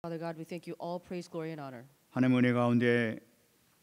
Father God, we thank you all praise, glory, and honor. 하나님 은혜 가운데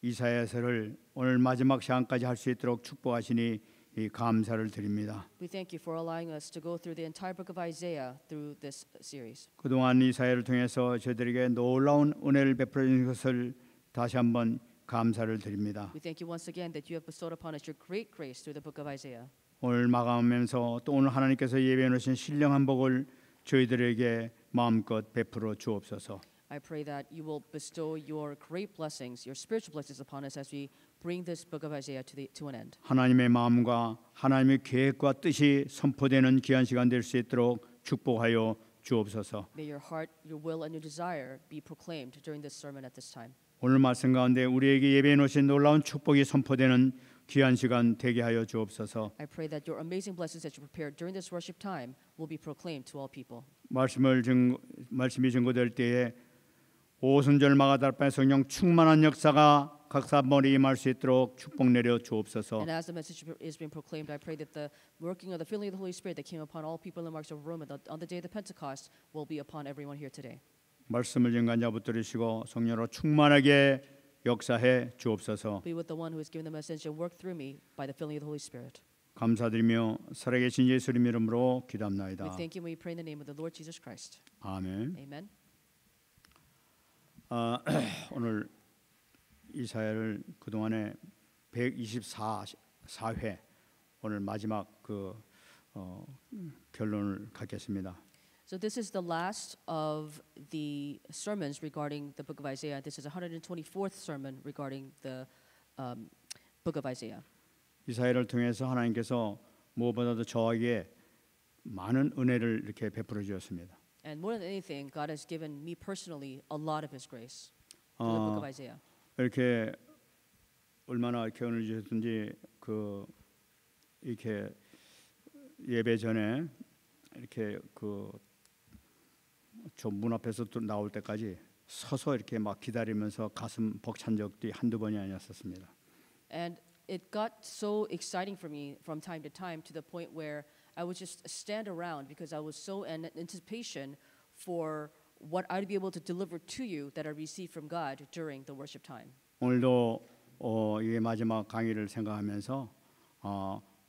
이사야서를 오늘 마지막 시간까지 할 수 있도록 축복하시니 이 감사를 드립니다. We thank you for allowing us to go through the entire book of Isaiah through this series. 그동안 이사야를 통해서 저희들에게 놀라운 은혜를 베풀어 주신 것을 다시 한번 감사를 드립니다. We thank you once again that you have bestowed upon us your great grace through the book of Isaiah. 오늘 마감하면서 또 오늘 하나님께서 예배해 놓으신 신령한 복을 저희들에게 마음껏 베풀어 주옵소서. I pray that you will bestow your great blessings, your spiritual blessings upon us as we bring this book of Isaiah to an end. 하나님의 마음과 하나님의 계획과 뜻이 선포되는 귀한 시간 될 수 있도록 축복하여 주옵소서. May your heart, your will, and your desire be proclaimed during this sermon at this time. 오늘 말씀 가운데 우리에게 예배해 놓으신 놀라운 축복이 선포되는 귀한 시간 되게 하여 주옵소서. I pray that your amazing blessings that you prepared during this worship time will be proclaimed to all people. 말씀이 증거될 때에 오순절 마가다락방의 성령 충만한 역사가 각사 머리에 임할 수 있도록 축복 내려 주옵소서. And as the message is being proclaimed, I pray that the working of the filling of the Holy Spirit that came upon all people in the marks of Rome on the day of the Pentecost will be upon everyone here today. 말씀을 증거한 자 붙들으시고 성령으로 충만하게 역사해 주옵소서. Be with the one who has given the message and work through me by the filling of the Holy Spirit. 감사드리며 살아계신 예수님 이름으로 기도합나이다. We thank you and we pray in the name of the Lord Jesus Christ. 아멘. Amen. 오늘 이사야를 그동안에 124회 오늘 마지막 결론을 갖겠습니다. So this is the last of the sermons regarding the book of Isaiah. This is the 124th sermon regarding the book of Isaiah. 이사야를 통해서 하나님께서 무엇보다도 저에게 많은 은혜를 이렇게 베풀어 주셨습니다. And more than anything, God has given me personally a lot of His grace through the book of Isaiah. 이렇게 얼마나 이렇게 은혜를 주셨든지 이렇게 예배 전에 이렇게 저 문 앞에서 나올 때까지 서서 이렇게 막 기다리면서 가슴 벅찬 적도 한두 번이 아니었었습니다. And it got so exciting for me from time to the point where I would just stand around because I was so in anticipation for what I'd be able to deliver to you that I received from God during the worship time. 오늘도 이게 마지막 강의를 생각하면서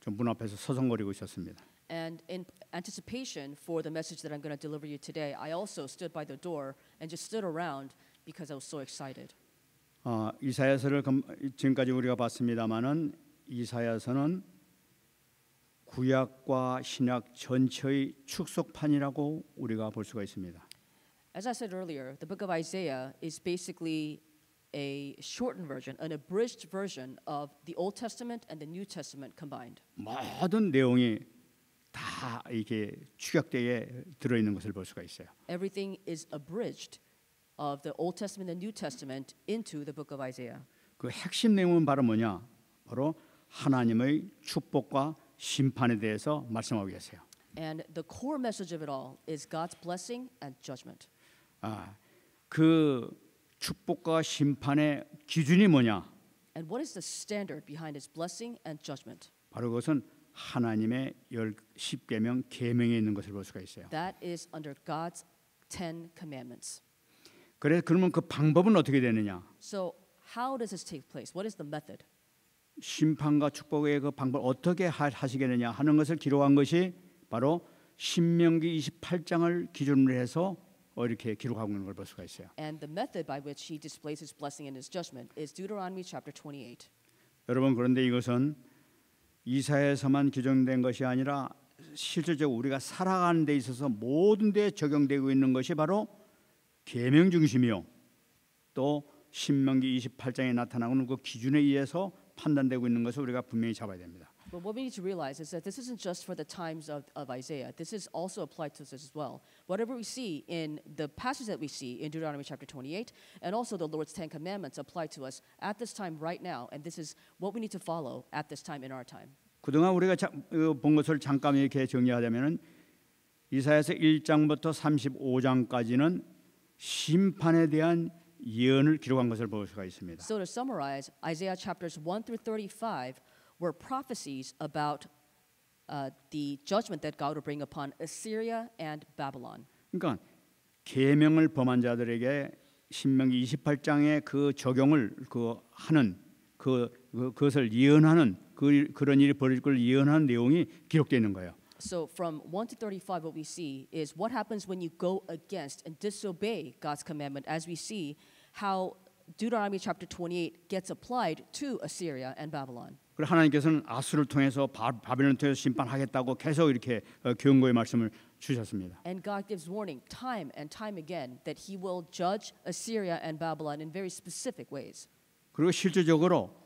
좀 문 앞에서 서성거리고 있었습니다. And in anticipation for the message that I'm going to deliver you today, I also stood by the door and just stood around because I was so excited. 이사야서를 지금까지 우리가 봤습니다마는 이사야서는 구약과 신약 전체의 축소판이라고 우리가 볼 수가 있습니다. As I said earlier, the book of Isaiah is basically a shortened version, an abridged version of the Old Testament and the New Testament combined. 모든 내용이 다 이게 축약되게 들어 있는 것을 볼 수가 있어요. Everything is abridged of the Old Testament and New Testament into the book of Isaiah. 그 핵심 내용은 바로 뭐냐? 바로 하나님의 축복과 심판에 대해서 말씀하고 계세요. And the core message of it all is God's blessing and judgment. 그 축복과 심판의 기준이 뭐냐? And what is the standard behind His blessing and judgment? 바로 그것은 하나님의 10계명 계명에 있는 것을 볼 수가 있어요. That is under God's 10 commandments. 그러면 그 방법은 어떻게 되느냐? So how does this take place? What is the method? 심판과 축복의 그 방법 어떻게 하시겠느냐 하는 것을 기록한 것이 바로 신명기 28장을 기준으로 해서 이렇게 기록하고 있는 걸 볼 수가 있어요. And the method by which He displays His blessing and His judgment is Deuteronomy chapter 28. 여러분 그런데 이것은 이사야에서만 규정된 것이 아니라 실질적으로 우리가 살아가는 데 있어서 모든 데 적용되고 있는 것이 바로 계명 중심이요. 또 신명기 28장에 나타나고 있는 그 기준에 의해서 판단되고 있는 것을 우리가 분명히 잡아야 됩니다. But what we need to realize is that this isn't just for the times of Isaiah. This is also applied to us as well. Whatever we see in the passage that we see in Deuteronomy chapter 28 and also the Lord's 10 commandments apply to us at this time right now. And this is what we need to follow at this time in our time. 그동안 우리가 본 것을 잠깐 이렇게 정리하자면은 이사야서 1장부터 35장까지는 심판에 대한 예언을 기록한 것을 볼 수가 있습니다. So to summarize, Isaiah chapters 1 through 35 were prophecies about the judgment that God would bring upon Assyria and Babylon. 그러니까 계명을 범한 자들에게 신명기 28장의 그 적용을 하는 그것을 예언하는 그런 일이 벌어질 걸 예언하는 내용이 기록되어 있는 거예요. So from 1 to 35 what we see is what happens when you go against and disobey God's commandment, as we see how Deuteronomy chapter 28 gets applied to Assyria and Babylon. 그리고 하나님께서는 아수를 통해서 바벨론을 통해서 심판하겠다고 계속 이렇게 경고의 말씀을 주셨습니다. And God gives warning time and time again that he will judge Assyria and Babylon in very specific ways. 그리고 실질적으로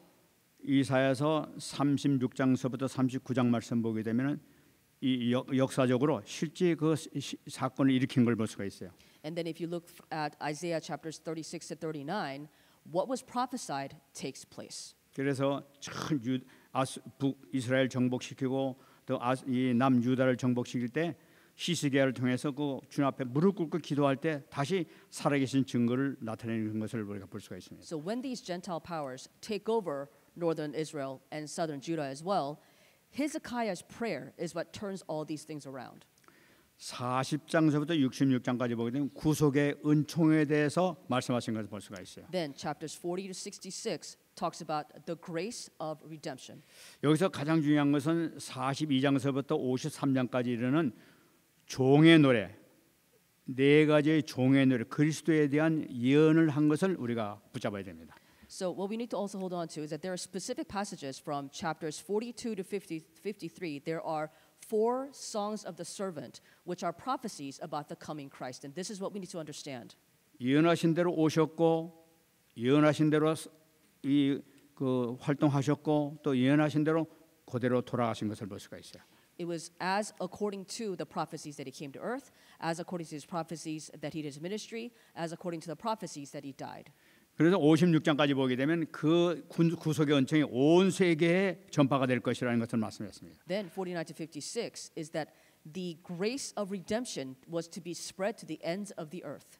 이사야서 36장서부터 39장 말씀 보게 되면은 이 역사적으로 실제 그 사건을 일으킨 걸 볼 수가 있어요. And then if you look at Isaiah chapters 36 to 39, what was prophesied takes place. 그래서 북이스라엘 정복시키고 또 이 남유다를 정복시킬 때 히스기야를 통해서 그 주님 앞에 무릎 꿇고 기도할 때 다시 살아계신 증거를 나타내는 것을 우리가 볼 수가 있습니다. So when these Gentile powers take over northern Israel and southern Judah as well, Hezekiah's prayer is what turns all these things around. 40장서부터 66장까지 보게 되면 구속의 은총에 대해서 말씀하신 것을 볼 수가 있어요. Then chapters 40 to 66 talks about the grace of redemption. 여기서 가장 중요한 것은 42장서부터 53장까지 이르는 종의 노래, 네 가지의 종의 노래, 그리스도에 대한 예언을 한 것을 우리가 붙잡아야 됩니다. So what we need to also hold on to is that there are specific passages from chapters 42 to 53. There are 4 songs of the servant, which are prophecies about the coming Christ. And this is what we need to understand. 예언하신 대로 오셨고, 예언하신 대로 그 활동하셨고, 또 예언하신 대로 그대로 돌아가신 것을 볼 수가 있어요. It was as according to the prophecies that he came to earth, as according to his prophecies that he did his ministry, as according to the prophecies that he died. 그래서 56장까지 보게 되면 그 구속의 은총이 온 세계에 전파가 될 것이라는 것을 말씀했습니다. Then 49 to 56 is that the grace of redemption was to be spread to the ends of the earth.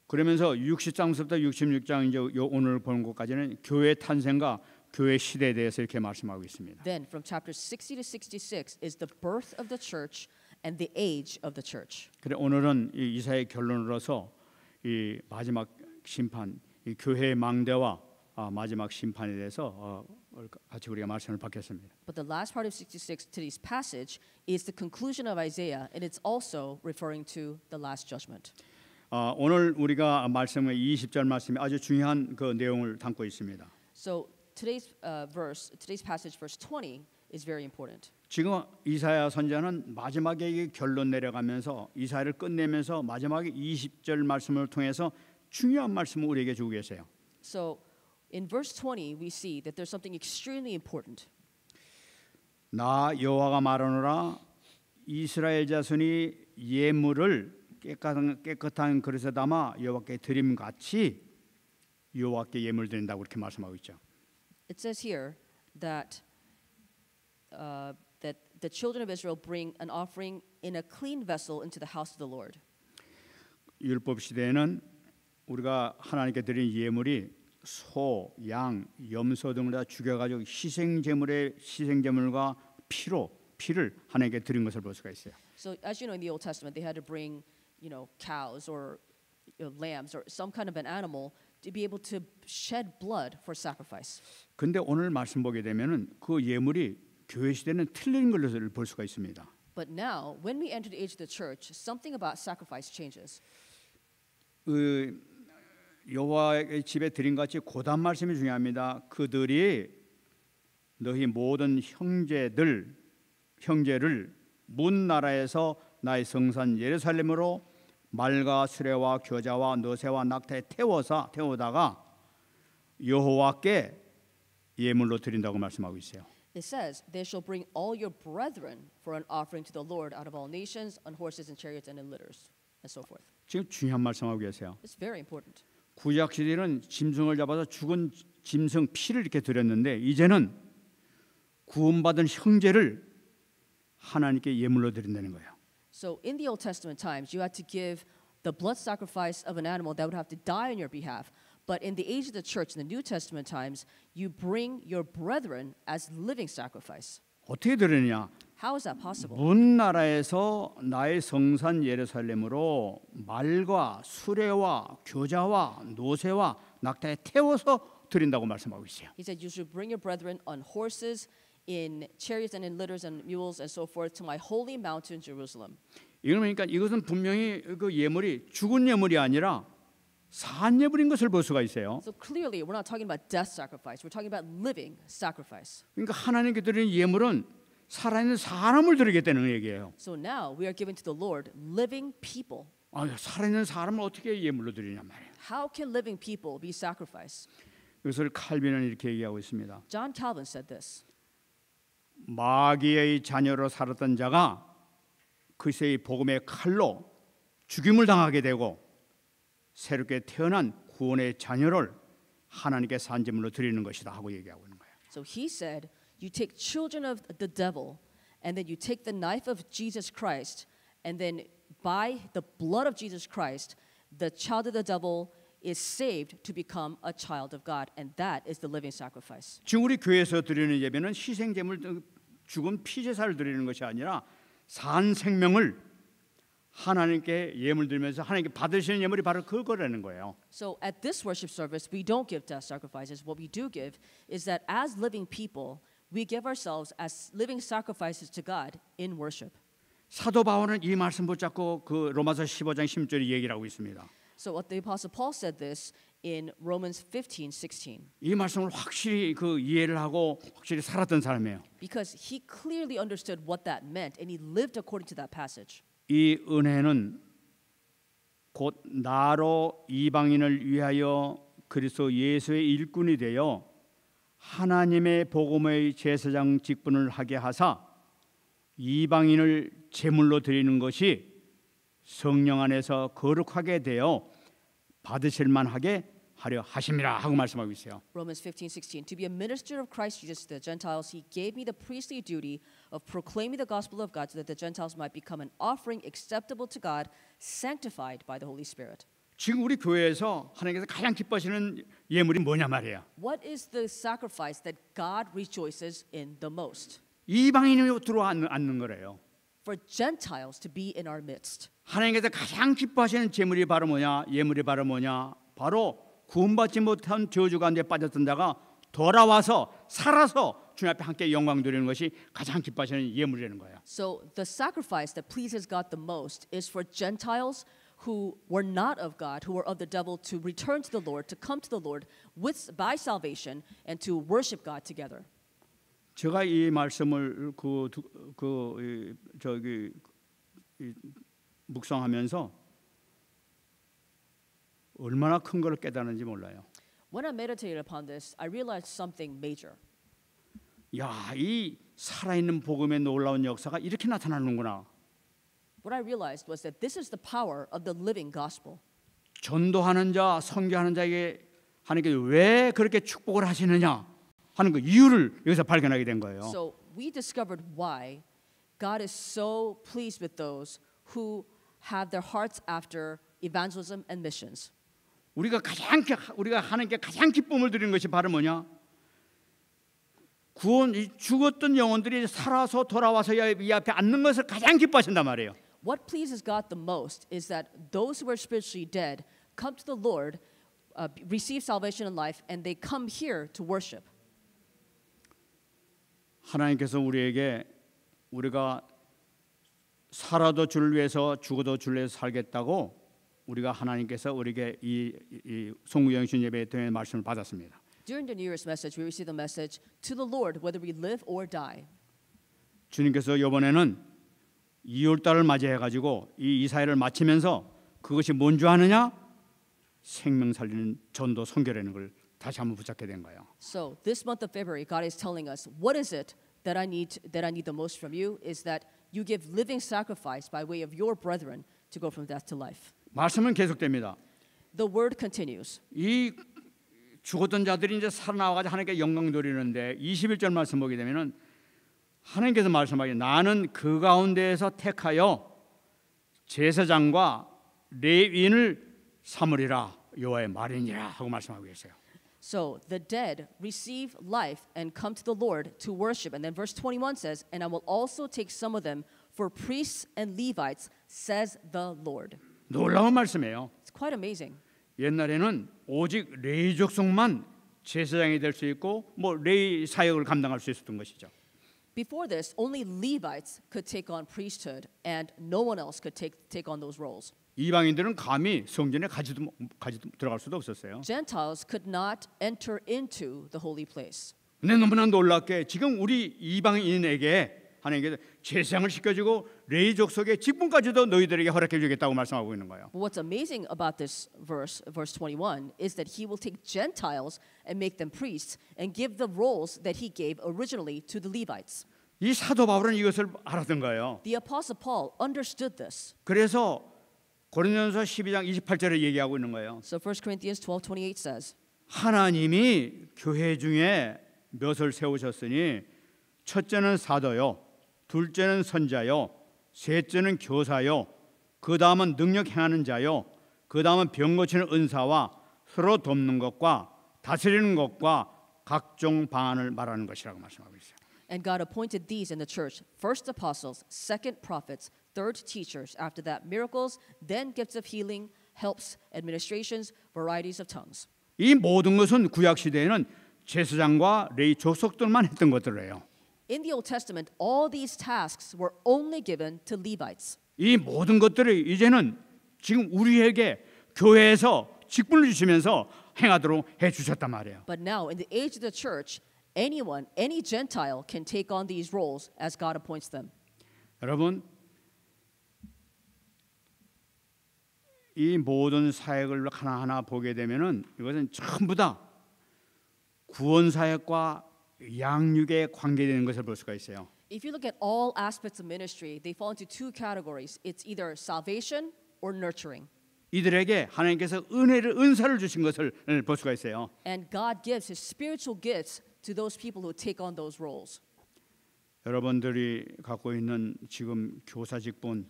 그러면서 60장부터 66장 이제 오늘 보는 것까지는 교회 탄생과 교회 시대에 대해서 이렇게 말씀하고 있습니다. Then from chapters 60 to 66 is the birth of the church and the age of the church. 그래 오늘은 이 이사의 결론으로서 이 마지막 심판, 이 교회의 망대와 마지막 심판에 대해서 같이 우리가 말씀을 받겠습니다. But the last part of 66 today's passage is the conclusion of Isaiah, and it's also referring to the last judgment. 오늘 우리가 말씀의 20절 말씀이 아주 중요한 그 내용을 담고 있습니다. So today's passage, verse 20, is very important. 지금 이사야 선지자는 마지막에 이 결론 내려가면서 이사야를 끝내면서 마지막에 20절 말씀을 통해서 중요한 말씀을 우리에게 주고 계세요. So in verse 20, we see that there's something extremely important. 나 여호와가 말하노라 이스라엘 자손이 예물을 깨끗한 그릇에 담아 여호와께 드림 같이 여호와께 예물 드린다고 이렇게 말씀하고 있죠. It says here that that the children of Israel bring an offering in a clean vessel into the house of the Lord. 율법 시대에는 우리가 하나님께 드린 예물이 소, 양, 염소 등을 다 죽여가지고 희생제물과 피를 하나님께 드린 것을 볼 수가 있어요. So as you know, in the Old Testament, they had to bring, cows or lambs or some kind of an animal to be able to shed blood for sacrifice. 근데 오늘 말씀 보게 되면은 그 예물이 교회 시대는 틀린 것을 볼 수가 있습니다. But now, when we enter the age of the church, something about sacrifice changes. 여호와의 집에 드린 같이 고단 말씀이 중요합니다. 그들이 너희 모든 형제를 문 나라에서 나의 성산 예루살렘으로 말과 수레와 겨자와 너새와 낙타에 태우다가 여호와께 예물로 드린다고 말씀하고 있어요. It says, "They shall bring all your brethren for an offering to the Lord out of all nations, on horses and chariots and in litters, and so forth." 지금 중요한 말씀하고 계세요. It's very important. 구약 시대는 짐승을 잡아서 죽은 짐승 피를 이렇게 드렸는데 이제는 구원받은 형제를 하나님께 예물로 드린다는 거예요. So in the Old Testament times, you had to give the blood sacrifice of an animal that would have to die on your behalf. But in the age of the church, in the New Testament times, you bring your brethren as living sacrifice. 어떻게 드리느냐? How is that possible? 문 나라에서 나의 성산 예루살렘으로 말과 수레와 교자와 노새와 낙타에 태워서 드린다고 말씀하고 있어요. He said, "You should bring your brethren on horses, in chariots and in litters and mules and so forth to my holy mountain Jerusalem." 이걸 보니까 이것은 분명히 그 예물이 죽은 예물이 아니라 산 예물인 것을 볼 수가 있어요. So clearly, we're not talking about death sacrifice. We're talking about living sacrifice. 그러니까 하나님께 드리는 예물은 살아있는 사람을 드리겠다는 얘기예요. So now we are giving to the Lord living people. 아, 살아있는 사람을 어떻게 예물로 드리냐 말이에요. How can living people be sacrificed? 이것을 칼빈은 이렇게 얘기하고 있습니다. John Calvin said this. 마귀의 자녀로 살았던 자가 그리스도의 복음의 칼로 죽임을 당하게 되고 새롭게 태어난 구원의 자녀를 하나님께 산제물로 드리는 것이다 하고 얘기하고 있는 거예요. So he said, you take children of the devil, and then you take the knife of Jesus Christ, and then by the blood of Jesus Christ, the child of the devil is saved to become a child of God, and that is the living sacrifice. 지금 우리 교회에서 드리는 예배는 희생제물, 죽은 피제사를 드리는 것이 아니라 산 생명을 하나님께 예물 드리면서 하나님께 받으시는 예물이 바로 그거라는 거예요. So at this worship service, we don't give death sacrifices. What we do give is that as living people, we give ourselves as living sacrifices to God in worship. 사도 바울은 이 말씀 붙잡고 그 로마서 15장 16절에 얘기를 하고 있습니다. So what the Apostle Paul said this in Romans 15:16. 이 말씀을 확실히 그 이해를 하고 확실히 살았던 사람이에요. Because he clearly understood what that meant and he lived according to that passage. 이 은혜는 곧 나로 이방인을 위하여 그리스도 예수의 일꾼이 되어 하나님의 복음의 제사장 직분을 하게 하사 이방인을 제물로 드리는 것이 성령 안에서 거룩하게 되어 받으실 만하게 하려 하심이라 하고 말씀하고 있어요. Romans 15:16. To be a minister of Christ Jesus to the Gentiles, he gave me the priestly duty of proclaiming the gospel of God so that the Gentiles might become an offering acceptable to God, sanctified by the Holy Spirit. 지금 우리 교회에서 하나님께서 가장 기뻐하시는 예물이 뭐냐 말이에요. What is the sacrifice that God rejoices in the most? 이방인이 들어앉는 거래요. For Gentiles to be in our midst. 하나님께서 가장 기뻐하시는 제물이 바로 뭐냐? 예물이 바로 뭐냐? 바로 구원받지 못한 저주 가운데 빠졌던 자가 돌아와서 살아서 주님 앞에 함께 영광 드리는 것이 가장 기뻐하시는 예물이라는 거예요. So the sacrifice that pleases God the most is for Gentiles who were not of God, who were of the devil, to return to the Lord, to come to the Lord by salvation and to worship God together. 제가 이 말씀을 묵상하면서 얼마나 큰 걸 깨달았는지 몰라요. When I meditated upon this, I realized something major. 야, 이 살아있는 복음의 놀라운 역사가 이렇게 나타나는구나. What I realized was that this is the power of the living gospel. 전도하는 자, 선교하는 자에게 하나님께서 왜 그렇게 축복을 하시느냐 하는 그 이유를 여기서 발견하게 된 거예요. So we discovered why God is so pleased with those who have their hearts after evangelism and missions. 우리가 하나님께 가장 기쁨을 드리는 것이 바로 뭐냐? 죽었던 영혼들이 살아서 돌아와서 이 앞에 앉는 것을 가장 기뻐하신단 말이에요. What pleases God the most is that those who are spiritually dead come to the Lord, receive salvation and life, and they come here to worship. 하나님께서 우리가 살아도 주를 위해서 죽어도 주를 위해서 살겠다고 우리가 하나님께서 우리에게 이 송구영신 예배에 통해 말씀을 받았습니다. During the New Year's message, we received the message to the Lord, whether we live or die. 주님께서 이번에는 2월달을 맞이해가지고 이 이사야를 마치면서 그것이 뭔지 아느냐? 생명 살리는 전도 선교라는 걸 다시 한번 붙잡게 된 거예요. So this month of February, God is telling us, what is it that I need the most from you? Is that you give living sacrifice by way of your brethren to go from death to life. 말씀은 계속됩니다. The word continues. 이 죽었던 자들이 이제 살아나와가지고 하나님께 영광 돌리는데 21절 말씀 보게 되면은 하나님께서 말씀하기에 나는 그 가운데에서 택하여 제사장과 레위인을 삼으리라 여호와의 말이니라 하고 말씀하고 계세요. So the dead receive life and come to the Lord to worship. And then verse 21 says, and I will also take some of them for priests and Levites, says the Lord. 놀라운 말씀이에요. It's quite amazing. 옛날에는 오직 레위 족속만 제사장이 될 수 있고 뭐 레위 사역을 감당할 수 있었던 것이죠. Before this, only Levites could take on priesthood, and no one else could take on those roles. 이방인들은 감히 성전에 가지도 들어갈 수도 없었어요. Gentiles could not enter into the holy place. 근데 너무나 놀랍게 지금 우리 이방인에게 하나님께서 제사장을 시켜주고 레위 족속의 직분까지도 너희들에게 허락해 주겠다고 말씀하고 있는 거예요. But what's amazing about this verse 21, is that he will take Gentiles and make them priests and give the roles that he gave originally to the Levites. 이 사도 바울은 이것을 알았던 거예요. The Apostle Paul understood this. 그래서 고린도전서 12장 28절에 얘기하고 있는 거예요. So 1 Corinthians 12:28 says, 하나님이 교회 중에 몇을 세우셨으니 첫째는 사도요, 둘째는 선자요, 셋째는 교사요, 그 다음은 능력 행하는 자요, 그 다음은 병 고치는 은사와 서로 돕는 것과 다스리는 것과 각종 방안을 말하는 것이라고 말씀하고 있어요. and God appointed these in the church, first apostles, second prophets, third teachers, after that miracles, then gifts of healing, helps, administrations, varieties of tongues. 이 모든 것은 구약 시대에는 제사장과 레위 족속들만 했던 것들이에요. In the Old Testament, all these tasks were only given to Levites. 이 모든 것들을 이제는 지금 우리에게 교회에서 직분을 주시면서 행하도록 해 주셨단 말이에요. But now, in the age of the church, anyone, any Gentile can take on these roles as God appoints them. 여러분, 이 모든 사역을 하나하나 보게 되면은 이것은 전부 다 구원 사역과 양육에 관계되는 것을 볼 수가 있어요. If you look at all aspects of ministry, they fall into two categories. It's either salvation or nurturing. 이들에게 하나님께서 은사를 주신 것을 볼 수가 있어요. And God gives his spiritual gifts to those people who take on those roles. 여러분들이 갖고 있는 지금 교사 직분,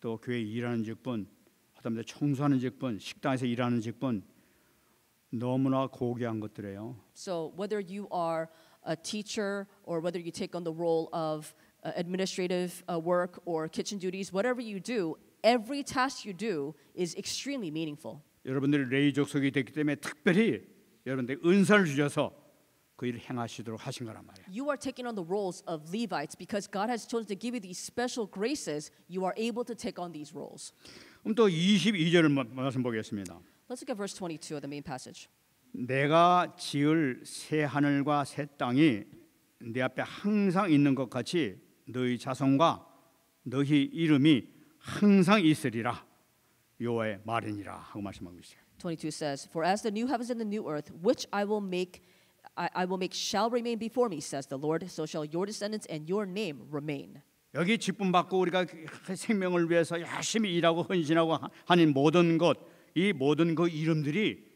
또 교회 일하는 직분, 그다음에 청소하는 직분, 식당에서 일하는 직분 너무나 고귀한 것들이에요. So whether you are a teacher or whether you take on the role of administrative work or kitchen duties, whatever you do, every task you do is extremely meaningful. 여러분들이 레위 족속이 됐기 때문에 특별히 여러분들이 은사를 주셔서 그 일을 행하시도록 하신 거란 말이에요. You are taking on the roles of Levites because God has chosen to give you these special graces. You are able to take on these roles. 그럼 또 22절을 말씀 보겠습니다. Let's look at verse 22 of the main passage. 내가 지을 새 하늘과 새 땅이 내 앞에 항상 있는 것 같이 너희 자손과 너희 이름이 항상 있으리라 여호와의 말이니라 하고 말씀하고 있어요. 22 says, "For as the new heavens and the new earth, which I will make shall remain before me, says the Lord, so shall your descendants and your name remain." 여기 직분 받고 우리가 생명을 위해서 열심히 일하고 헌신하고 하는 모든 것, 이 모든 그 이름들이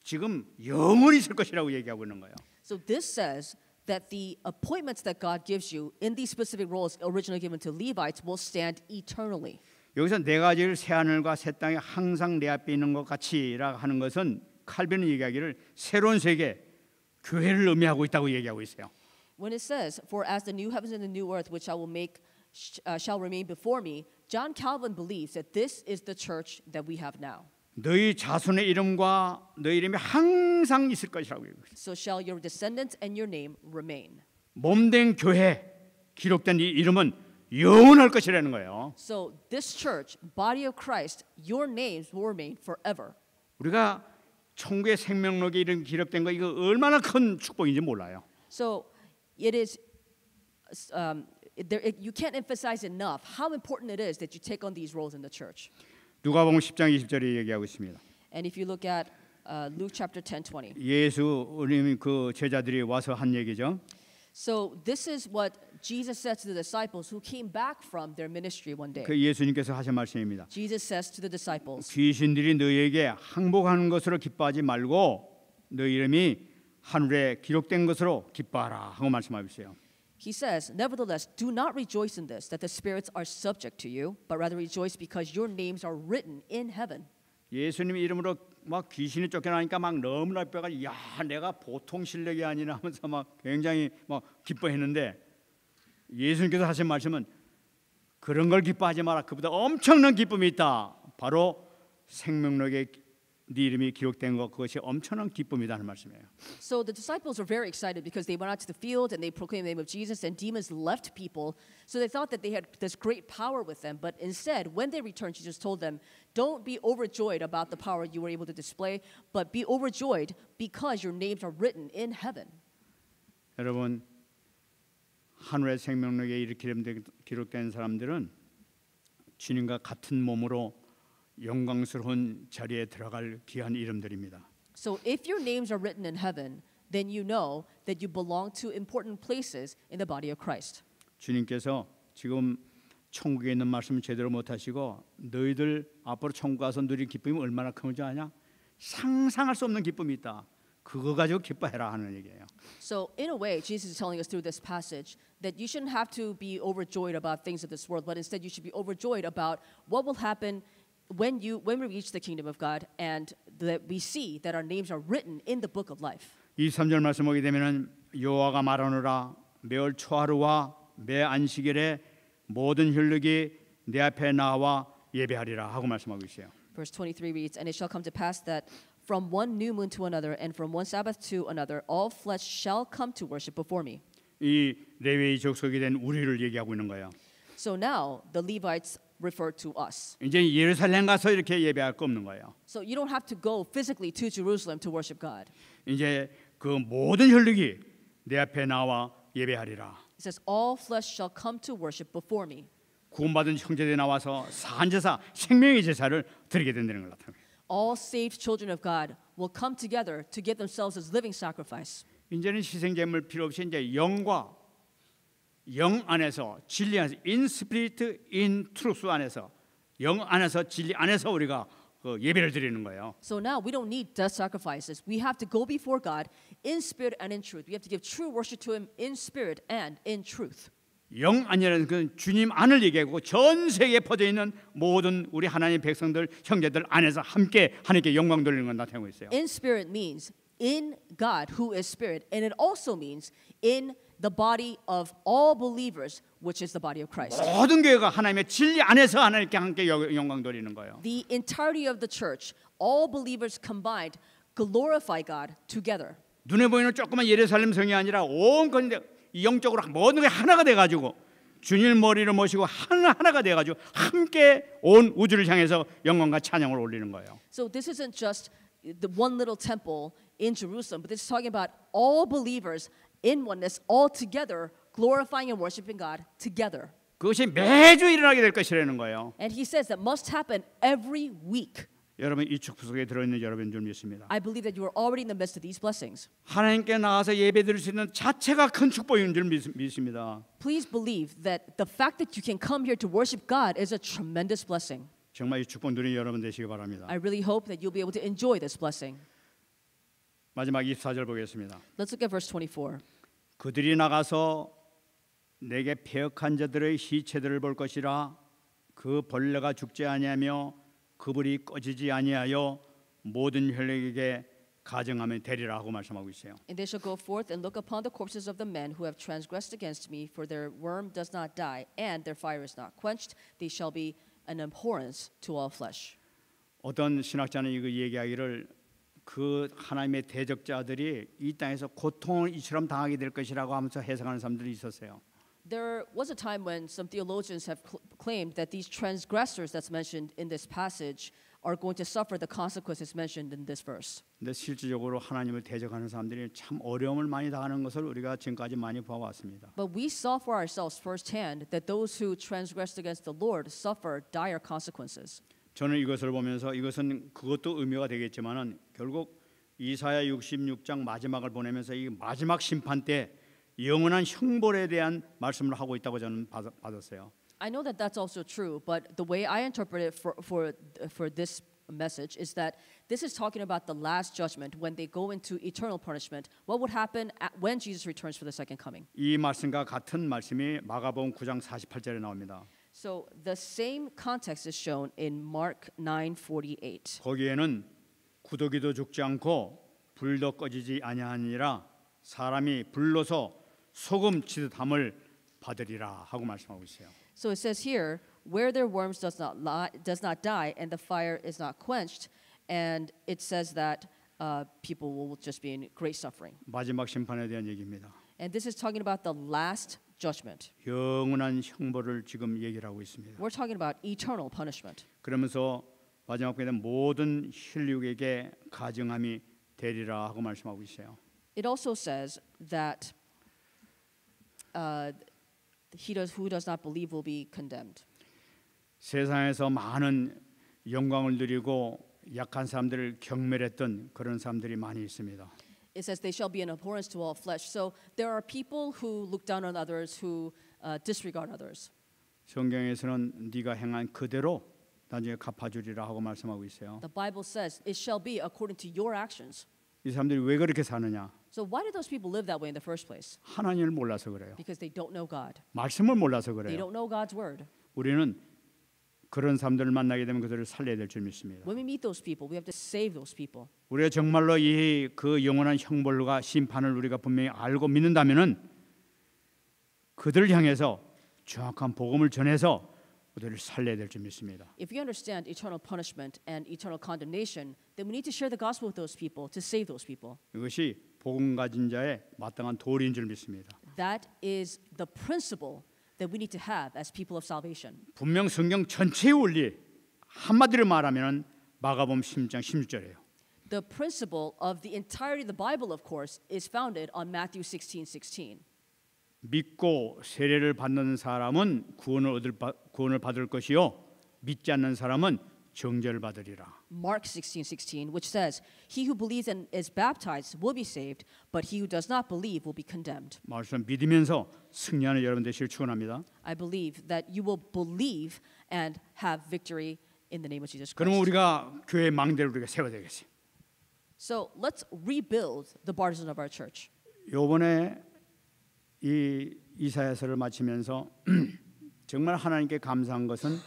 지금 영원히 있을 것이라고 얘기하고 있는 거예요. So this says that the appointments that God gives you in these specific roles originally given to Levites will stand eternally. 여기서 내가 지을 새 하늘과 새 땅이 항상 내 앞에 있는 것 같이라 하는 것은 칼빈은 얘기하기를 새로운 세계, 교회를 의미하고 있다고 얘기하고 있어요. When it says, "For as the new heavens and the new earth which I will make shall remain before me," John Calvin believes that this is the church that we have now. 너희 자손의 이름과 너희 이름이 항상 있을 것이라고 얘기해요. So shall your descendants and your name remain. 몸된 교회 기록된 이 이름은 영원할 것이라는 거예요. So this church, body of Christ, your names will remain forever. 우리가 천국의 생명록에 이름 기록된 거 이거 얼마나 큰 축복인지 몰라요. So it is. You can't emphasize enough how important it is that you take on these roles in the church. 누가복음 10장 20절에 얘기하고 있습니다. And if you look at Luke chapter 10:20. 예수 우리 그 제자들이 와서 한 얘기죠. So this is what Jesus said to the disciples who came back from their ministry one day. 그 예수님께서 하신 말씀입니다. Jesus says to the disciples, 귀신들이 너희에게 항복하는 것으로 기뻐하지 말고 너희 이름이 하늘에 기록된 것으로 기뻐하라 하고 말씀하고 있어요. He says, "Nevertheless, do not rejoice in this, that the spirits are subject to you, but rather rejoice because your names are written in heaven." 예수님의 이름으로 막 귀신이 쫓겨나니까 막 너무나 뼈가 야 내가 보통 실력이 아니라 하면서 막 굉장히 막 기뻐했는데 예수님께서 하신 말씀은 그런 걸 기뻐하지 마라. 그보다 엄청난 기쁨이 있다. 바로 생명록에 네 이름이 기록된 것 그것이 엄청난 기쁨이라는 말씀이에요. So the disciples were very excited because they went out to the field and they proclaimed the name of Jesus and demons left people. So they thought that they had this great power with them. But instead, when they returned, Jesus told them, don't be overjoyed about the power you were able to display, but be overjoyed because your names are written in heaven. 여러분 하늘의 생명록에 이렇게 기록된 사람들은 주님과 같은 몸으로 영광스러운 자리에 들어갈 귀한 이름들입니다. So if your names are written in heaven, then you know that you belong to important places in the body of Christ. 주님께서 지금 천국에 있는 말씀을 제대로 못 하시고 너희들 앞으로 천국 가서 누릴 기쁨이 얼마나 큰 줄 아냐? 상상할 수 없는 기쁨이 있다. 그거 가지고 기뻐해라 하는 얘기예요. So in a way, Jesus is telling us through this passage that you shouldn't have to be overjoyed about things of this world, but instead you should be overjoyed about what will happen when we reach the kingdom of God and that we see that our names are written in the book of life. 23절 말씀 보게 되면은 여호와가 말하노라 매월 초하루와 매 안식일에 모든 혈육이 내 앞에 나와 예배하리라 하고 말씀하고 있어요. Verse 23 reads, And it shall come to pass that from one new moon to another and from one Sabbath to another all flesh shall come to worship before me. 이 레위의 족속이 된 우리를 얘기하고 있는 거예요. So now the Levites refer to us. 이제 예루살렘 가서 이렇게 예배할 거 없는 거예요. So you don't have to go physically to Jerusalem to worship God. 이제 그 모든 혈육이 내 앞에 나와 예배하리라. It says, All flesh shall come to worship before me. 구원받은 형제들이 나와서 산제사 생명의 제사를 드리게 된다는 걸 나타냅니다. All saved children of God will come together to give themselves as living sacrifice. 이제는 희생제물 필요 없이 이제 영과 영 안에서 진리 안에서 in spirit in truth 안에서 영 안에서 진리 안에서 우리가 그 예배를 드리는 거예요. So now we don't need death sacrifices. We have to go before God in spirit and in truth. We have to give true worship to Him in spirit and in truth. 영 안이라는 그 주님 안을 얘기하고 전 세계에 퍼져 있는 모든 우리 하나님의 백성들 형제들 안에서 함께 하나님께 영광 돌리는 건 나타내고 있어요. In spirit means in God who is spirit, and it also means in the body of all believers, which is the body of Christ. 모든 교회가 하나님의 진리 안에서 하나님께 함께 영광 돌리는 거예요. The entirety of the church, all believers combined, glorify God together. 눈에 보이는 조그만 예루살렘 성이 아니라 온 건데 영적으로 모든 게 하나가 돼가지고 주님 머리를 모시고 하나가 돼가지고 함께 온 우주를 향해서 영광과 찬양을 올리는 거예요. So this isn't just the one little temple in Jerusalem, but this is talking about all believers in oneness, all together, glorifying and worshiping God together. 그것이 매주 일어나게 될 것이라는 거예요. And he says that must happen every week. 여러분 이 축복 속에 들어있는 여러분인 줄 믿습니다. I believe that you are already in the midst of these blessings. 하나님께 나가서 예배드릴 수 있는 자체가 큰 축복인 줄 믿습니다. Please believe that the fact that you can come here to worship God is a tremendous blessing. 정말 이 축복 누리는 여러분 되시기 바랍니다. I really hope that you'll be able to enjoy this blessing. 마지막 24절 보겠습니다. Let's look at verse 24. 그들이 나가서 내게 패역한 자들의 시체들을 볼 것이라 그 벌레가 죽지 아니하며 그 불이 꺼지지 아니하여 모든 혈육에게 가증하며 되리라 하고 말씀하고 있어요. And they shall go forth and look upon the corpses of the men who have transgressed against me, for their worm does not die, and their fire is not quenched. They shall be an abhorrence to all flesh. 어떤 신학자는 이거 얘기하기를 그 하나님의 대적자들이 이 땅에서 고통을 이처럼 당하게 될 것이라고 하면서 해석하는 사람들이 있었어요. There was a time when some theologians have claimed that these transgressors that's mentioned in this passage are going to suffer the consequences mentioned in this verse. 근데 실질적으로 하나님을 대적하는 사람들이 참 어려움을 많이 당하는 것을 우리가 지금까지 많이 봐왔습니다. But we saw for ourselves firsthand that those who transgressed against the Lord suffer dire consequences. 저는 이것을 보면서 이것은 그것도 의미가 되겠지만은 결국 이사야 66장 마지막을 보내면서 이 마지막 심판 때 영원한 형벌에 대한 말씀을 하고 있다고 저는 받았어요. I know that that's also true, but the way I interpret it for this message is that this is talking about the last judgment when they go into eternal punishment. What would happen when Jesus returns for the second coming? 이 말씀과 같은 말씀이 마가복음 9장 48절에 나옵니다. So the same context is shown in Mark 9:48. 거기에는 구더기도 죽지 않고 불도 꺼지지 아니하니라 사람이 불로서 소금 치듯 함을 받으리라 하고 말씀하고 있어요. So it says here, where their worms does not die, and the fire is not quenched, and it says that people will just be in great suffering. 마지막 심판에 대한 얘기입니다. And this is talking about the last judgment. 영원한 형벌을 지금 얘기를 하고 있습니다. We're talking about eternal punishment. 그러면서 마지막 때는 모든 혈육에게 가증함이 되리라 하고 말씀하고 있어요. It also says that who does not believe will be condemned. 세상에서 많은 영광을 누리고 약한 사람들을 경멸했던 그런 사람들이 많이 있습니다. It says they shall be an abhorrence to all flesh. So there are people who look down on others, who disregard others. 성경에서는 네가 행한 그대로 나중에 갚아주리라 하고 말씀하고 있어요. The Bible says it shall be according to your actions. 이 사람들이 왜 그렇게 사느냐? So why do those people live that way in the first place? 하나님을 몰라서 그래요. Because they don't know God. 말씀을 몰라서 They 그래요. don't know God's word. 우리는 그런 사람들을 만나게 되면 그들을 살려야 될 줄 믿습니다. When we meet those people, we have to save those people. 우리가 정말로 이 그 영원한 형벌과 심판을 우리가 분명히 알고 믿는다면은 그들을 향해서 정확한 복음을 전해서 그들을 살려야 될 줄 믿습니다. If we understand eternal punishment and eternal condemnation, then we need to share the gospel with those people to save those people. 이것이 복음 가진 자의 마땅한 도리인 줄 믿습니다. That is the principle that we need to have as people of salvation. 분명 성경 전체의 원리 한마디로 말하면 마가복음 16장 16절이에요. The principle of the entirety of the Bible, of course, is founded on Matthew 16:16. 믿고 세례를 받는 사람은 구원을 받을 것이요 믿지 않는 사람은 정죄를 받으리라. Mark 16:16, which says, "He who believes and is baptized will be saved, but he who does not believe will be condemned." 말씀 믿으면서 승리하는 여러분 되시길 축원합니다. I believe that you will believe and have victory in the name of Jesus 그러면 Christ. 우리가 교회 망대를 우리가 세워야 되겠어요. So let's rebuild the partisan of our church. 요번에 이 이사야서를 마치면서 정말 하나님께 감사한 것은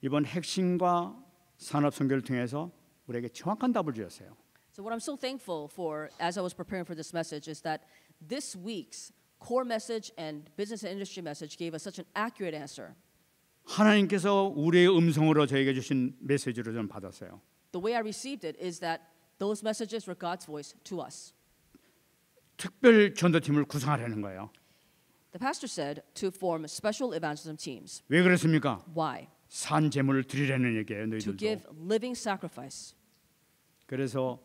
이번 핵심과 산업 선교를 통해서 우리에게 정확한 답을 주셨어요. So what I'm so thankful for as I was preparing for this message is that this week's core message and business and industry message gave us such an accurate answer. 하나님께서 우리의 음성으로 저에게 주신 메시지로 저는 받았어요. The way I received it is that those messages were God's voice to us. 특별 전도팀을 구성하려는 거예요. The pastor said to form special evangelism teams. 왜 그렇습니까? Why? 산 제물을 드리려는 얘기예요. To give 너희들도. living sacrifice. 그래서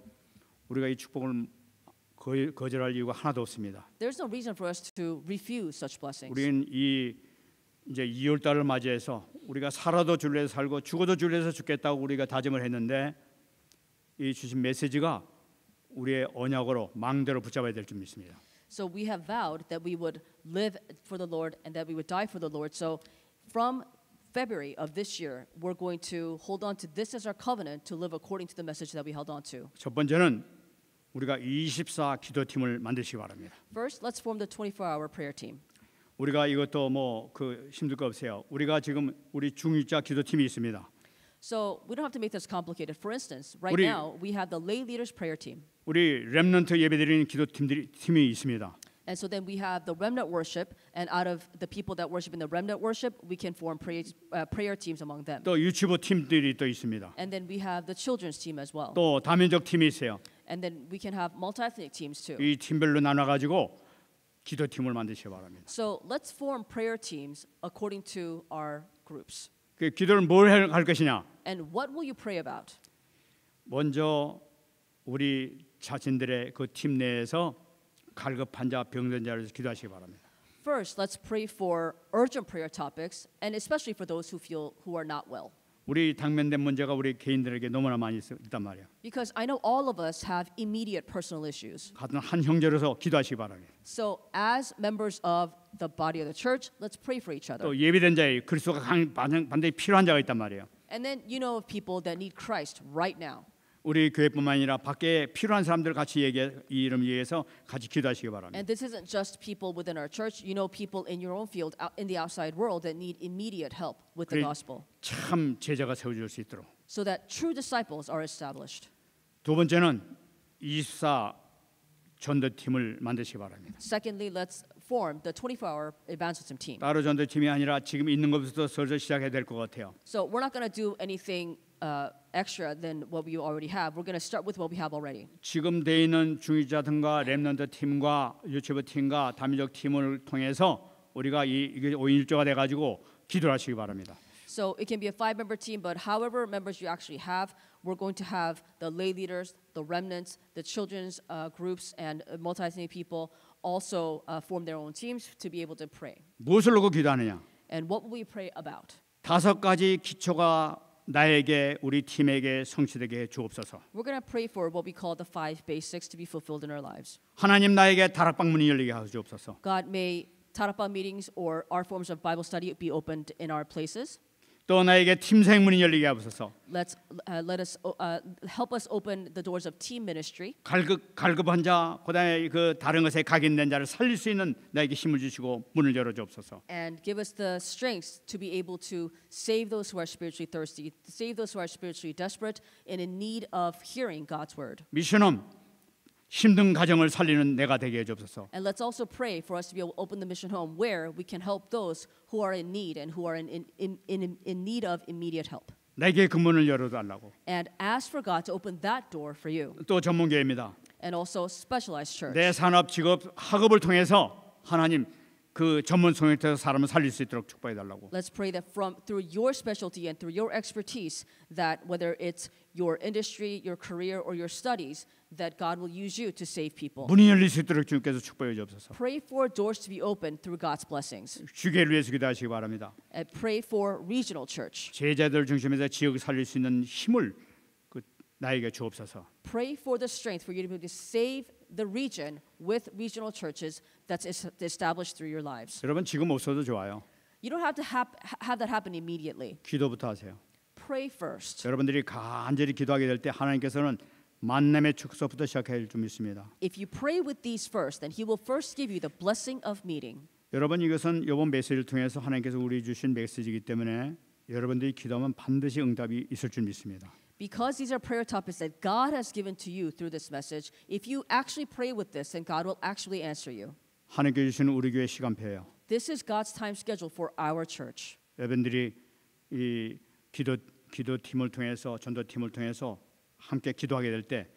우리가 이 축복을 거절할 이유가 하나도 없습니다. There's no reason for us to refuse such blessings. 우리는 이제 2월 달을 맞이해서 우리가 살아도 주를 위해서 살고 죽어도 주를 위해서 죽겠다고 우리가 다짐을 했는데 이 주신 메시지가 우리의 언약으로 망대로 붙잡아야 될 줄 믿습니다. So we have vowed that we would live for the Lord and that we would die for the Lord. So from February of this year, we're going to hold on to this as our covenant to live according to the message that we held on to. 첫 번째는 우리가 24 기도팀을 만드시기 바랍니다. First, let's form the 24-hour prayer team. 우리가 이것도 뭐 그 힘들 거 없어요. 우리가 지금 우리 중위자 기도팀이 있습니다. So we don't have to make this complicated. For instance, right 우리- now we have the lay leaders prayer team. 우리 렘넌트 예배드리는 기도팀이 있습니다. And so then we have the remnant worship, and out of the people that worship in the remnant worship, we can form prayer teams among them. 또 유치부 팀들이 또 있습니다. And then we have the children's team as well. 또 다민족 팀이 있어요. And then we can have multi-ethnic teams too. 이 팀별로 나눠 가지고 기도팀을 만드시기 바랍니다. So let's form prayer teams according to our groups. 그 기도를 뭘 할 것이냐? And what will you pray about? 먼저 우리 자신들의 그 팀 내에서 갈급한 자, 병든 자를 위해서 기도하시기 바랍니다. First, let's pray for urgent prayer topics, and especially for those who are not well. 우리 당면된 문제가 우리 개인들에게 너무나 많이 있단 말이에요. Because I know all of us have immediate personal issues. 같은 한 형제로서 기도하시기 바랍니다. So as members of the body of the church, let's pray for each other. 또 예비된 자에 그리스도가 반드시 필요한 자가 있단 말이에요. And then you know of people that need Christ right now. 우리 교회뿐만 아니라 밖에 필요한 사람들 같이 이 이름 위해서 같이 기도하시기 바랍니다. And this isn't just people within our church. You know people in your own field, out in the outside world that need immediate help with the 그래- gospel. 참 제자가 세워질 수 있도록 So that true disciples are established. 두 번째는 24 전도팀을 만드시기 바랍니다. Secondly, let's form the 24-hour evangelism team. 따로 전도팀이 아니라 지금 있는 것부터 슬슬 시작해야 될 것 같아요. So we're not going to do anything extra than what we already have. We're going to start with what we have already. 지금 돼 있는 중위자들과 렘넌트 팀과 유치부 팀과 다민족 팀을 통해서 우리가 이게 5인 1조가 돼 가지고 기도를 하시기 바랍니다. So it can be a 5-member team, but however members you actually have, we're going to have the lay leaders, the remnants, the children's groups, and multi-ethnic people also form their own teams to be able to pray. 무엇을 놓고 기도하느냐? And what will we pray about? 5가지 기초가 나에게 우리 팀에게 성취되게 해 주옵소서. We're going to pray for what we call the 5 basics to be fulfilled in our lives. 하나님 나에게 다락방 문이 열리게 하여 주옵소서. God, may Tarapa meetings or our forms of Bible study be opened in our places. 또 나에게 팀생 문이 열리게 하옵소서. Let us help us open the doors of team ministry. 갈급한 자, 그다음에 그 다른 것에 각인된 자를 살릴 수 있는 나에게 힘을 주시고 문을 열어 주옵소서. And give us the strength to be able to save those who are spiritually thirsty, save those who are spiritually desperate and in need of hearing God's word. 미션홈 힘든 가정을 살리는 내가 되게 해 주옵소서. And let's also pray for us to be able to open the mission home where we can help those who are in need and who are in need of immediate help. 내게 그 문을 열어 달라고. And ask for God to open that door for you. 또 전문교회입니다. And also specialized church. 내 산업, 직업, 학업을 통해서 하나님 그 전문 성역에서 사람을 살릴 수 있도록 축복해 달라고. Let's pray that through your specialty and through your expertise, that whether it's your industry, your career, or your studies, that God will use you to save people. 문이 열릴 수 있도록 주님께서 축복해 주옵소서. Pray for doors to be opened through God's blessings. 주교회를 위해서 기도하시기 바랍니다. And pray for regional church. 제자들 중심에서 지역을 살릴 수 있는 힘을 나에게 주옵소서. Pray for the strength for you to be able to save the region with regional churches that's established through your lives. 여러분 지금 없어도 좋아요. You don't have to have that happen immediately. 기도부터 하세요. Pray first. 여러분들이 간절히 기도하게 될 때 하나님께서는 만남의 축복부터 시작할 줄 믿습니다. If you pray with these first, then He will first give you the blessing of meeting. 여러분 이것은 이번 메시지를 통해서 하나님께서 우리 주신 메시지이기 때문에 여러분들이 기도하면 반드시 응답이 있을 줄 믿습니다. Because these are prayer topics that God has given to you through this message, if you actually pray with this, then God will actually answer you. 하나님께 주시는 우리 교회 시간표예요. This is God's time schedule for our church. 여러분들이 이 기도팀을 통해서 전도팀을 통해서 함께 기도하게 될 때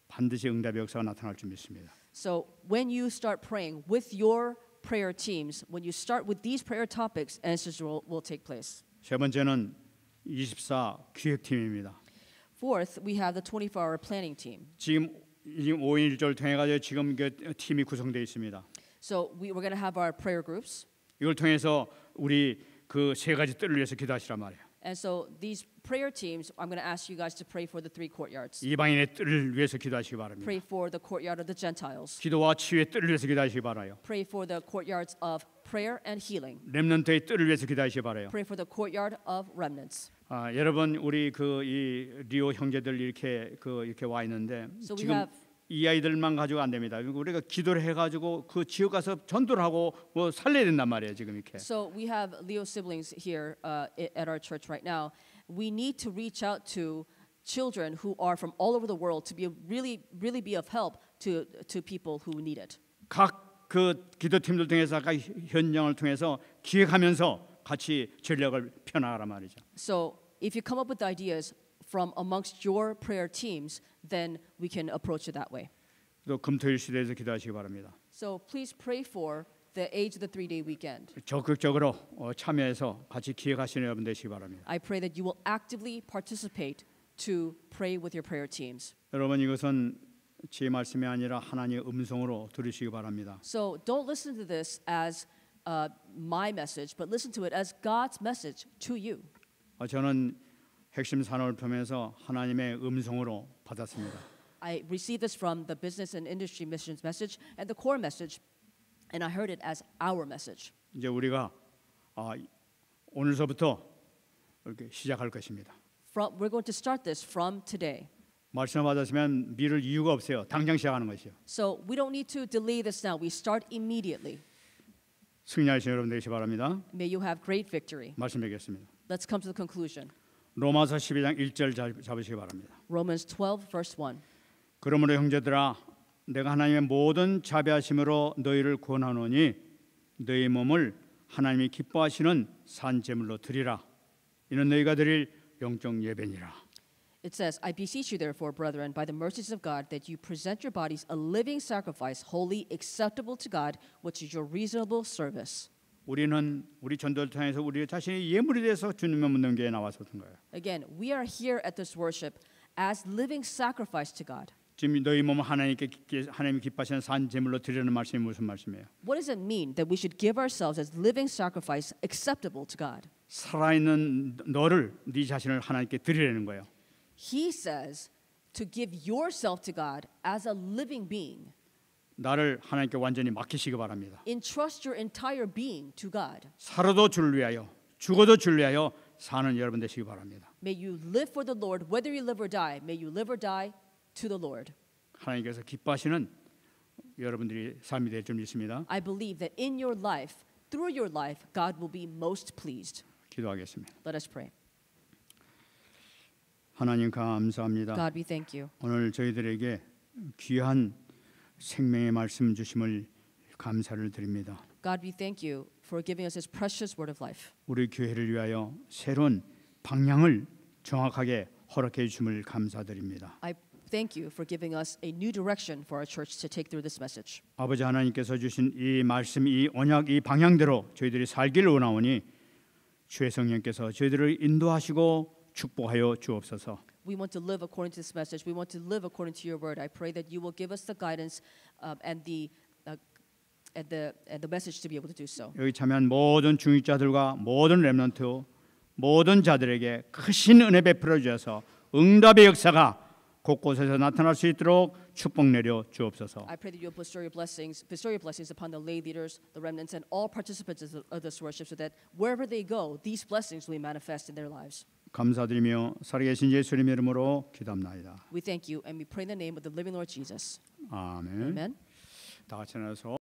반드시 응답의 역사가 나타날 줄 믿습니다. So when you start praying with your prayer teams, when you start with these prayer topics, answers will take place. 세 번째는 24 기획팀입니다. Fourth, we have the 24-hour planning team. 지금 5인 1조를 통해 가지고 지금 그 팀이 구성되어 있습니다. So we're going to have our prayer groups. 이걸 통해서 우리 그 세 가지 뜰을 위해서 기도하시란 말이에요. And so these prayer teams, I'm going to ask you guys to pray for the 3 courtyards. 이방인의 뜰을 위해서 기도하시기 바랍니다. Pray for the courtyard of the Gentiles. 기도와 치유의 뜰을 위해서 기도하시기 바라요. Pray for the courtyards of prayer and healing. 렘넌트의 뜰을 위해서 기도하시기 바라요. Pray for the courtyard of remnants. 여러분 우리 그 이 리오 형제들 이렇게 와 있는데 So we 지금 have 이 아이들만 가지고 안 됩니다. 우리가 기도를 해가지고 그 지역 가서 전도를 하고 뭐 살려야 된단 말이에요. 지금 이렇게. So we have Leo siblings here at our church right now. We need to reach out to children who are from all over the world to be really be of help to people who need it. 각 그 기도팀들 통해서 각 현장을 통해서 기획하면서 같이 전략을 펴나가란 말이죠. So if you come up with ideas from amongst your prayer teams, then we can approach it that way. 또 금토일 시대에서 기도하시기 바랍니다. So please pray for the age of the 3-day weekend. 적극적으로 참여해서 같이 기획하시는 여러분 되시기 바랍니다. I pray that you will actively participate to pray with your prayer teams. 여러분 이것은 제 말씀이 아니라 하나님의 음성으로 들으시기 바랍니다. So don't listen to this as my message, but listen to it as God's message to you. 저는 핵심 산업을 보면서 하나님의 음성으로 받았습니다. I received this from the business and industry missions message and the core message, and I heard it as our message. 이제 우리가 오늘서부터 이렇게 시작할 것입니다. We're going to start this from today. 말씀을 받았으면 미룰 이유가 없어요. 당장 시작하는 것이요. So we don't need to delay this now. We start immediately. 승리하시는 여러분 되시기 바랍니다. May you have great victory. 말씀 뵙겠습니다. Let's come to the conclusion. 로마서 12장 1절 잡으시기 바랍니다. Romans 12, verse 1. 그러므로 형제들아 내가 하나님의 모든 자비하심으로 너희를 권하노니 너희 몸을 하나님이 기뻐하시는 산 제물로 드리라. 이는 너희가 드릴 영적 예배니라. It says, I beseech you therefore, brethren, by the mercies of God, that you present your bodies a living sacrifice, holy, acceptable to God, which is your reasonable service. 우리는 우리 전도를 통해서 우리 자신이 예물이 돼서 주님의 묻는 교회에 나왔었던 거예요. Again, we are here at this worship as living sacrifice to God. 지금 너희 몸을 하나님이 기뻐하시는 산 제물로 드리는 말씀이 무슨 말씀이에요? What does it mean that we should give ourselves as living sacrifice acceptable to God? 살아있는 너를 네 자신을 하나님께 드리라는 거예요. He says to give yourself to God as a living being. 나를 하나님께 완전히 맡기시기 바랍니다. Entrust your entire being to God. 살아도 주를 위하여 죽어도 주를 위하여 사는 여러분 되시기 바랍니다. May you live for the Lord, whether you live or die. May you live or die to the Lord. 하나님께서 기뻐하시는 여러분들이 삶이 될 줄 믿습니다. I believe that in your life, through your life, God will be most pleased. 기도하겠습니다. Let us pray. 하나님 감사합니다. God, we thank you. 오늘 저희들에게 귀한 생명의 말씀 주심을 감사를 드립니다. God, we thank you for giving us His precious word of life. 우리 교회를 위하여 새로운 방향을 정확하게 허락해 주심을 감사드립니다. I thank you for giving us a new direction for our church to take through this message. 아버지 하나님께서 주신 이 말씀, 이 언약, 이 방향대로 저희들이 살기를 원하오니 주의 성령께서 저희들을 인도하시고 축복하여 주옵소서. We want to live according to this message. We want to live according to your word. I pray that you will give us the guidance and the message to be able to do so. 여기 참여한 모든 중직자들과 모든 렘넌트, 모든 자들에게 크신 은혜 베풀어 주셔서 응답의 역사가 곳곳에서 나타날 수 있도록 축복 내려 주옵소서. I pray that you will bestow your blessings upon the lay leaders, the remnants, and all participants of this worship, so that wherever they go, these blessings will manifest in their lives. 감사드리며 살아계신 예수님의 이름으로 기도합나이다. We thank you and we pray in the name of the living Lord Jesus. 아멘. Amen. 다 같이 나서